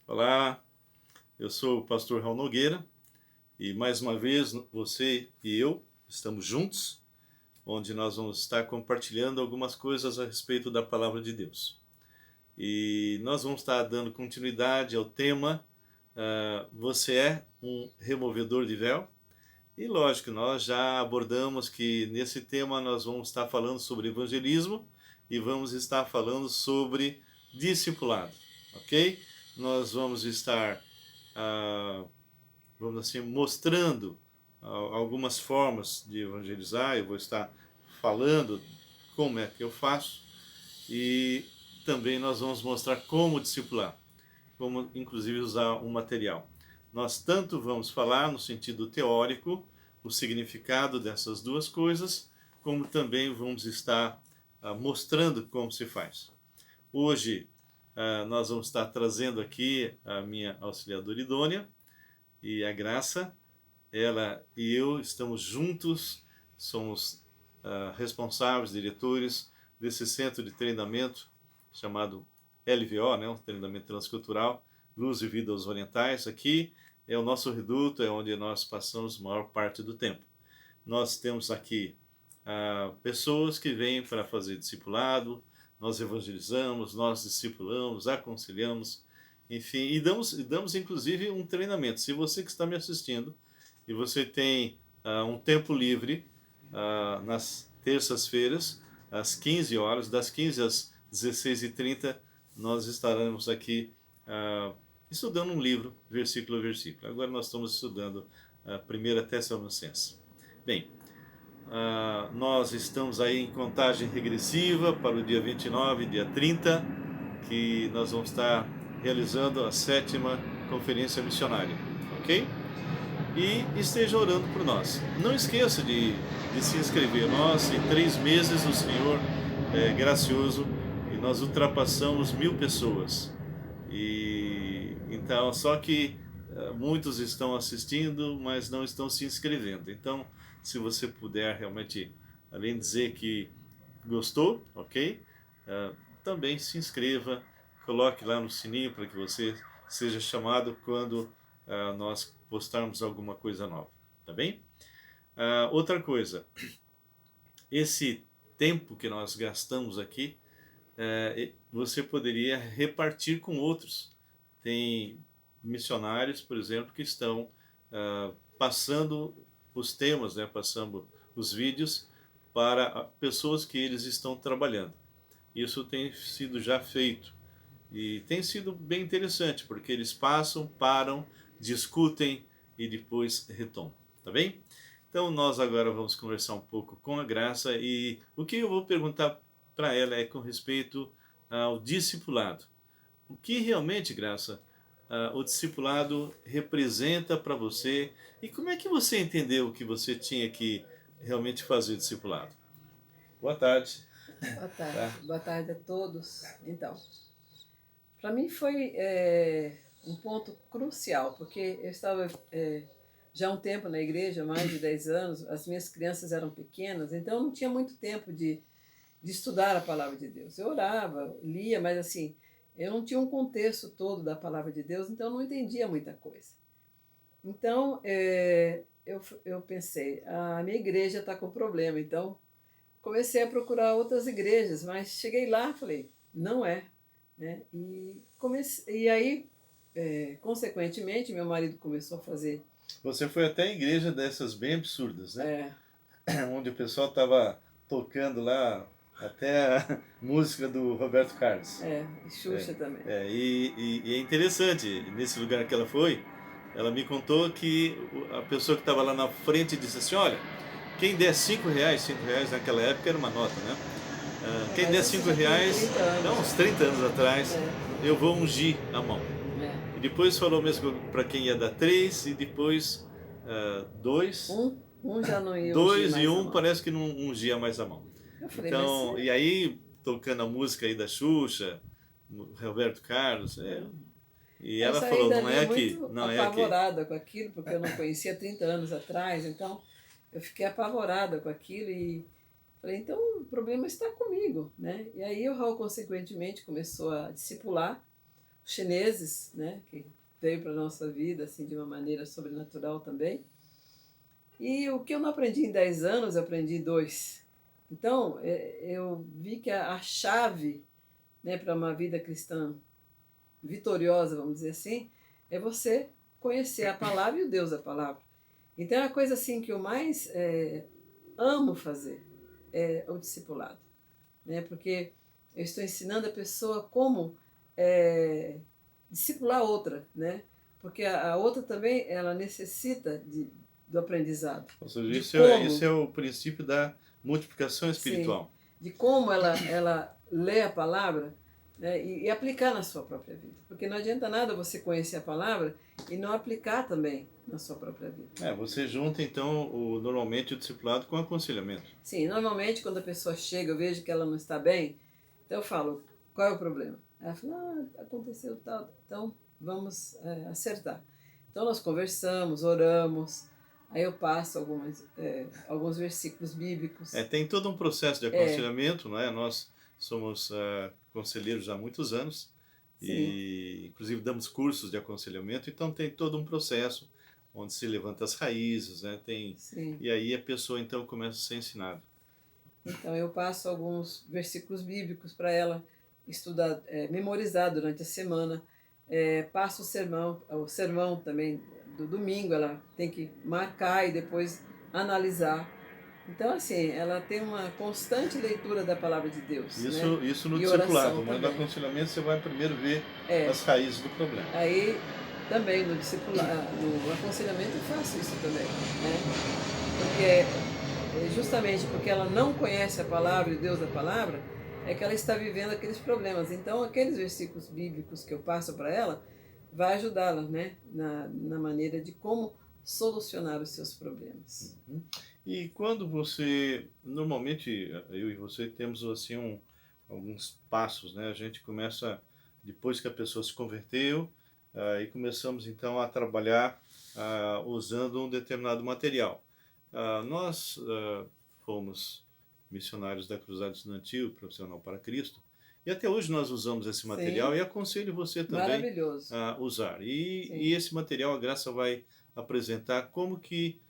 Olá, eu sou o pastor Raul Nogueira e mais uma vez você e eu estamos juntos, onde nós vamos estar compartilhando algumas coisas a respeito da palavra de Deus. E nós vamos estar dando continuidade ao tema Você é um removedor de véu? E lógico, nós já abordamos que nesse tema nós vamos estar falando sobre evangelismo e vamos estar falando sobre discipulado, ok? Nós vamos estar vamos assim, mostrando algumas formas de evangelizar. Eu vou estar falando como é que eu faço e também nós vamos mostrar como discipular, como inclusive usar um material. Nós tanto vamos falar no sentido teórico, o significado dessas duas coisas, como também vamos estar mostrando como se faz. Hoje nós vamos estar trazendo aqui a minha auxiliadora idônea, e a Graça, ela e eu estamos juntos, somos responsáveis, diretores desse centro de treinamento chamado LVO, né, um treinamento transcultural, Luz e Vida aos Orientais. Aqui é o nosso reduto, é onde nós passamos a maior parte do tempo. Nós temos aqui pessoas que vêm para fazer discipulado, nós evangelizamos, nós discipulamos, aconselhamos, enfim, e damos inclusive um treinamento. Se você que está me assistindo e você tem um tempo livre nas terças-feiras, às 15 horas, das 15 às 16h30, nós estaremos aqui estudando um livro, versículo a versículo. Agora nós estamos estudando a 1 Tessalonicenses. Bem, nós estamos aí em contagem regressiva para o dia 29, dia 30, que nós vamos estar realizando a 7ª Conferência Missionária, ok? E esteja orando por nós. Não esqueça de se inscrever. Nós, em 3 meses, o Senhor é gracioso e nós ultrapassamos 1000 pessoas. E então, só que muitos estão assistindo, mas não estão se inscrevendo. Então, se você puder realmente, além de dizer que gostou, ok? Também se inscreva, coloque lá no sininho para que você seja chamado quando nós postarmos alguma coisa nova, tá bem? Outra coisa, esse tempo que nós gastamos aqui, você poderia repartir com outros. Tem missionários, por exemplo, que estão passando os temas, né, passando os vídeos para pessoas que eles estão trabalhando. Isso tem sido já feito e tem sido bem interessante, porque eles passam, param, discutem e depois retomam, tá bem? Então nós agora vamos conversar um pouco com a Graça e o que eu vou perguntar para ela é com respeito ao discipulado. O que realmente, Graça, o discipulado representa para você e como é que você entendeu que você tinha que realmente fazer discipulado? Boa tarde. Boa tarde. Tá? Boa tarde a todos. Então, para mim foi um ponto crucial, porque eu estava já há um tempo na igreja, mais de 10 anos, as minhas crianças eram pequenas, então eu não tinha muito tempo de estudar a palavra de Deus. Eu orava, lia, mas assim, eu não tinha um contexto todo da palavra de Deus, então eu não entendia muita coisa. Então, eu pensei, a minha igreja está com problema, então comecei a procurar outras igrejas, mas cheguei lá e falei, não é. Né? E aí, consequentemente, meu marido começou a fazer. Você foi até a igreja dessas bem absurdas, né? É, Onde o pessoal estava tocando lá até a música do Roberto Carlos. Xuxa também. E é interessante, nesse lugar que ela foi, ela me contou que a pessoa que estava lá na frente disse assim, olha, quem der R$ 5, R$ 5 naquela época era uma nota, né? Quem Mas der isso cinco já tem reais, 30 então, anos. uns 30 anos atrás, eu vou ungir a mão. E É. depois falou mesmo para quem ia dar 3 e depois 2. Um já não ia ungir 2 e mais a 1 mão. parece que não ungia mais a mão. Eu falei, mas Então, e aí tocando a música aí da Xuxa, Roberto Carlos, e eu ela saí falou, não é dali aqui, muito não é aqui. apavorada com aquilo, porque eu não conhecia 30 anos atrás, então eu fiquei apavorada com aquilo e falei, então o problema está comigo, né? E aí o Raul, consequentemente, começou a discipular. chineses, né, que veio para a nossa vida assim, de uma maneira sobrenatural também. E o que eu não aprendi em 10 anos, eu aprendi em 2. Então, eu vi que a chave, né, para uma vida cristã vitoriosa, vamos dizer assim, é você conhecer a palavra e o Deus da palavra. Então, a coisa assim que eu mais amo fazer é o discipulado, né? Porque eu estou ensinando a pessoa como discipular a outra, né? Porque a outra também ela necessita do aprendizado, Ou seja, de esse como, é o princípio da multiplicação sim, espiritual. de como ela lê a palavra, né, e aplicar na sua própria vida. Porque não adianta nada você conhecer a palavra e não aplicar também na sua própria vida. Você junta então normalmente o discipulado com o aconselhamento. Sim, normalmente quando a pessoa chega, eu vejo que ela não está bem, então eu falo, qual é o problema? Ela fala, aconteceu tal, então vamos acertar. Então nós conversamos, oramos, aí eu passo alguns versículos bíblicos. Tem todo um processo de aconselhamento, não é? Nós somos conselheiros há muitos anos. Sim. E inclusive damos cursos de aconselhamento, então tem todo um processo onde se levanta as raízes, né? Sim. E aí a pessoa então começa a ser ensinada. Então eu passo alguns versículos bíblicos para ela estudar, memorizar durante a semana. Passo o sermão também do domingo, ela tem que marcar e depois analisar. Então, assim, ela tem uma constante leitura da palavra de Deus. Isso no discipulado, mas no aconselhamento você vai primeiro ver as raízes do problema. Aí, também no aconselhamento eu faço isso também, né? Porque, justamente porque ela não conhece a palavra e o Deus da palavra, é que ela está vivendo aqueles problemas. Então, aqueles versículos bíblicos que eu passo para ela, vai ajudá-la, né? Na maneira de como solucionar os seus problemas. Uhum. E quando você, normalmente eu e você temos assim alguns passos, né? A gente começa, depois que a pessoa se converteu, e começamos então a trabalhar usando um determinado material. Nós fomos missionários da Cruzada Estudantil Profissional para Cristo, e até hoje nós usamos esse material. Sim. E aconselho você também a usar. E esse material a Graça vai apresentar como que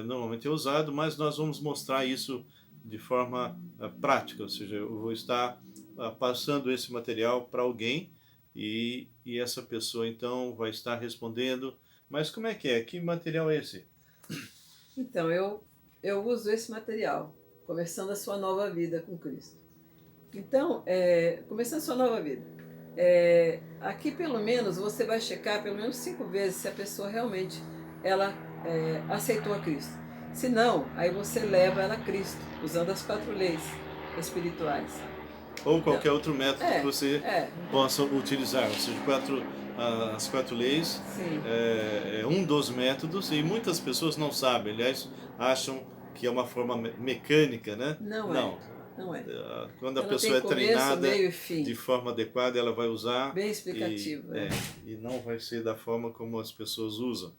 normalmente é usado, mas nós vamos mostrar isso de forma prática, ou seja, eu vou estar passando esse material para alguém e essa pessoa então vai estar respondendo, mas como é que é? Que material é esse? Então, eu uso esse material, começando a sua nova vida com Cristo. Então, começando a sua nova vida. Aqui pelo menos você vai checar pelo menos 5 vezes se a pessoa realmente aceitou a Cristo. Se não, aí você leva ela a Cristo, usando as 4 leis espirituais. Ou qualquer outro método que você possa utilizar. Ou seja, as 4 leis é um dos métodos, e muitas pessoas não sabem, aliás, acham que é uma forma mecânica, né? Não. Quando a pessoa é treinada de forma adequada, ela vai usar. Bem explicativo. E não vai ser da forma como as pessoas usam.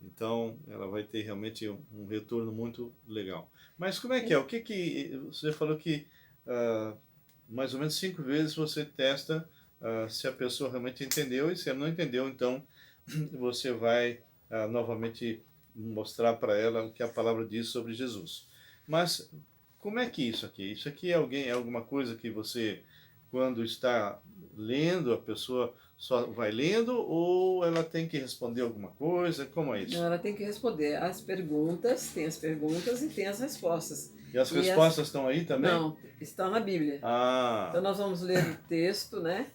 Então, ela vai ter realmente um retorno muito legal. Mas como é que é? O que você falou que mais ou menos 5 vezes você testa se a pessoa realmente entendeu, e se ela não entendeu, então você vai novamente mostrar para ela o que a palavra diz sobre Jesus. Mas como é que isso aqui? Isso aqui é alguma coisa que você, quando está lendo, a pessoa só vai lendo, ou ela tem que responder alguma coisa? Como é isso? Não, ela tem que responder as perguntas, tem as perguntas e tem as respostas. E as respostas estão aí também? Não, estão na Bíblia. Então nós vamos ler o texto, né?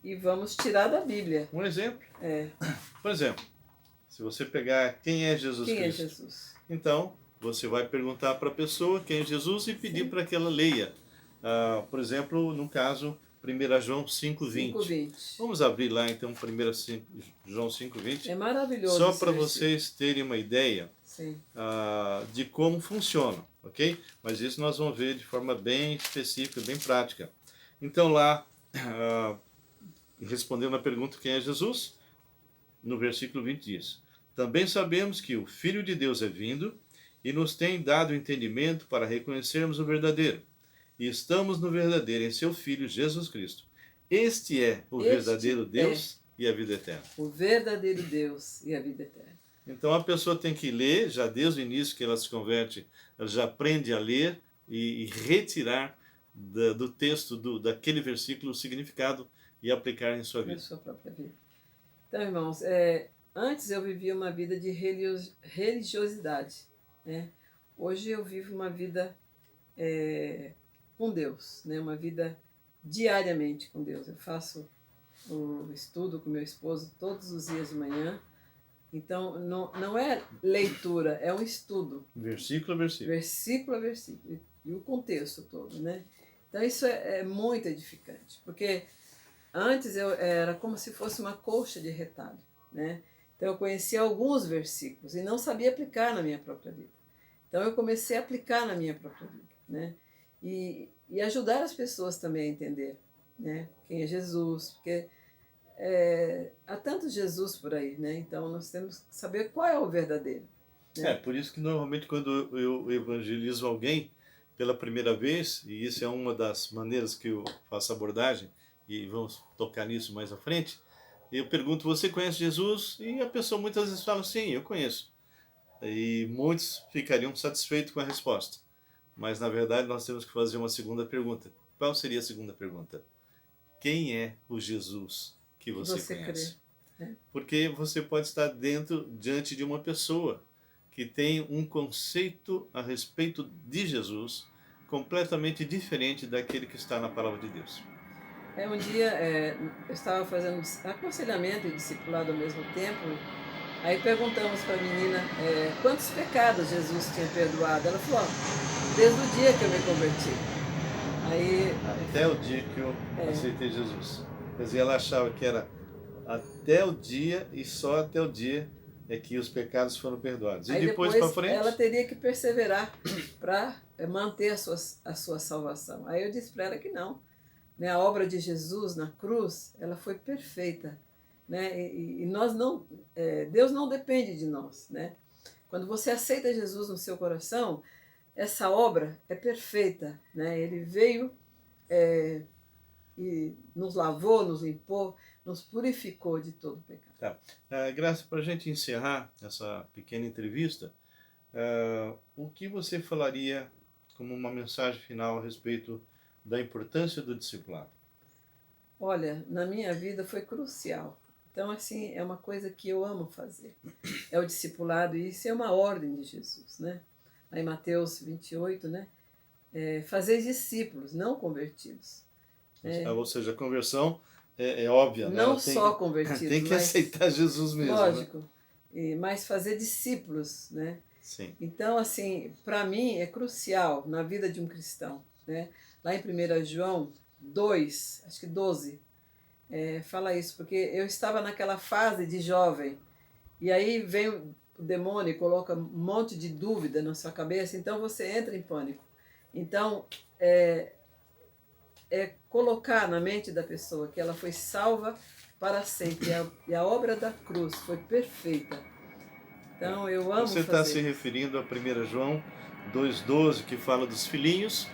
E vamos tirar da Bíblia. Um exemplo? Por exemplo, se você pegar quem é Jesus Cristo. Quem é Jesus? Então, você vai perguntar para a pessoa quem é Jesus e pedir para que ela leia. Por exemplo, no caso, 1 João 5:20. Vamos abrir lá então 1 João 5:20. É maravilhoso. Só para vocês terem uma ideia de como funciona, ok? Mas isso nós vamos ver de forma bem específica, bem prática. Então lá, respondendo a pergunta quem é Jesus, no versículo 20 diz: também sabemos que o Filho de Deus é vindo e nos tem dado entendimento para reconhecermos o verdadeiro. E estamos no verdadeiro, em seu Filho Jesus Cristo. Este é o verdadeiro Deus e a vida eterna. O verdadeiro Deus e a vida eterna. Então a pessoa tem que ler, já desde o início que ela se converte, ela já aprende a ler e retirar do texto, daquele versículo, o significado e aplicar em sua Na vida. sua própria vida. Então, irmãos, antes eu vivia uma vida de religiosidade, né? Hoje eu vivo uma vida com Deus, né? Uma vida diariamente com Deus. Eu faço o estudo com meu esposo todos os dias de manhã. Então, não é leitura, é um estudo. Versículo a versículo. Versículo a versículo. E o contexto todo, né? Então, isso é muito edificante. Porque antes eu era como se fosse uma colcha de retalho, né? Então, eu conhecia alguns versículos e não sabia aplicar na minha própria vida. Então, eu comecei a aplicar na minha própria vida, né? E ajudar as pessoas também a entender, né? Quem é Jesus, porque há tanto Jesus por aí, né? Então nós temos que saber qual é o verdadeiro. Né? Por isso que normalmente quando eu evangelizo alguém pela primeira vez, e isso é uma das maneiras que eu faço abordagem, e vamos tocar nisso mais à frente, eu pergunto, você conhece Jesus? E a pessoa muitas vezes fala, sim, eu conheço. E muitos ficariam satisfeitos com a resposta. Mas na verdade nós temos que fazer uma segunda pergunta. Qual seria a segunda pergunta? Quem é o Jesus que você conhece? Crê, né? Porque você pode estar diante de uma pessoa que tem um conceito a respeito de Jesus completamente diferente daquele que está na palavra de Deus. Um dia eu estava fazendo aconselhamento e discipulado ao mesmo tempo. Aí perguntamos para a menina quantos pecados Jesus tinha perdoado. Ela falou, desde o dia que eu me converti. Até o dia que eu aceitei Jesus. Quer dizer, ela achava que era até o dia e só até o dia é que os pecados foram perdoados. E depois para frente? Ela teria que perseverar para manter a sua salvação. Aí eu disse para ela que não. Né? A obra de Jesus na cruz, ela foi perfeita. Né? E nós não, Deus não depende de nós. Né? Quando você aceita Jesus no seu coração, essa obra é perfeita. Né? Ele veio e nos lavou, nos limpou, nos purificou de todo pecado. Tá. Graça, para a gente encerrar essa pequena entrevista, o que você falaria como uma mensagem final a respeito da importância do discipulado? Olha, na minha vida foi crucial. Então, assim, é uma coisa que eu amo fazer. É o discipulado, e isso é uma ordem de Jesus, né? Lá em Mateus 28, né? Fazer discípulos, não convertidos. Ou seja, a conversão é óbvia, né? Não só convertidos, tem que aceitar Jesus mesmo. Lógico, né? Mas fazer discípulos, né? Sim. Então, assim, para mim é crucial na vida de um cristão, né? Lá em 1 João 2, acho que 12, fala isso, porque eu estava naquela fase de jovem, e aí vem o demônio e coloca um monte de dúvida na sua cabeça, então você entra em pânico. Então, colocar na mente da pessoa que ela foi salva para sempre, e a obra da cruz foi perfeita. Então, eu amo Você está se referindo a 1 João 2,12, que fala dos filhinhos,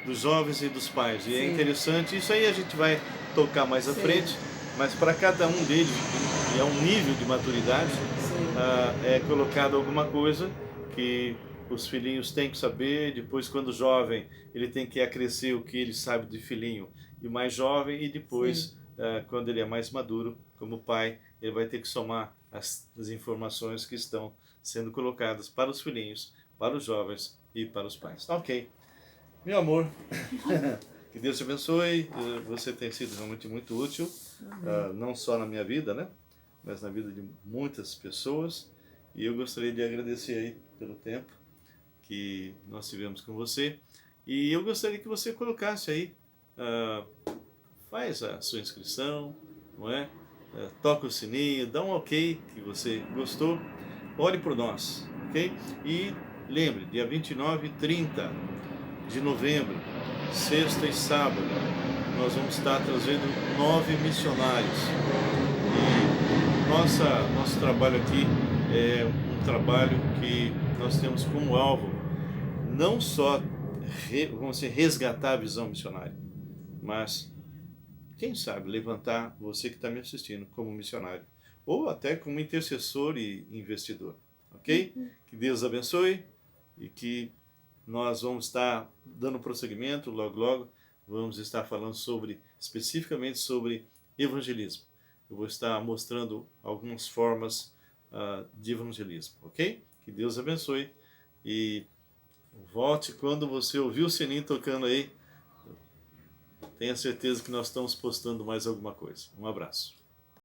dos jovens e dos pais. E Sim. É interessante, isso aí a gente vai tocar mais à frente, mas para cada um deles, é um nível de maturidade, é colocado alguma coisa que os filhinhos têm que saber, depois quando jovem ele tem que acrescer o que ele sabe de filhinho e mais jovem, e depois quando ele é mais maduro, como pai, ele vai ter que somar as informações que estão sendo colocadas para os filhinhos, para os jovens e para os pais. Ok. Meu amor, que Deus te abençoe, você tem sido realmente muito útil, não só na minha vida, né, mas na vida de muitas pessoas, e eu gostaria de agradecer aí pelo tempo que nós tivemos com você, e eu gostaria que você colocasse aí, faz a sua inscrição, não é? Toca o sininho, dá um ok que você gostou, ore por nós, ok? E lembre, dia 29 e 30 de novembro, sexta e sábado, nós vamos estar trazendo 9 missionários. E nosso trabalho aqui é um trabalho que nós temos como alvo não só resgatar a visão missionária, mas quem sabe, levantar você que está me assistindo como missionário, ou até como intercessor e investidor, ok? Que Deus abençoe e que nós vamos estar dando prosseguimento logo logo, vamos estar falando especificamente sobre evangelismo. Eu vou estar mostrando algumas formas de evangelismo, ok? Que Deus abençoe e volte quando você ouvir o sininho tocando aí. Tenha certeza que nós estamos postando mais alguma coisa. Um abraço.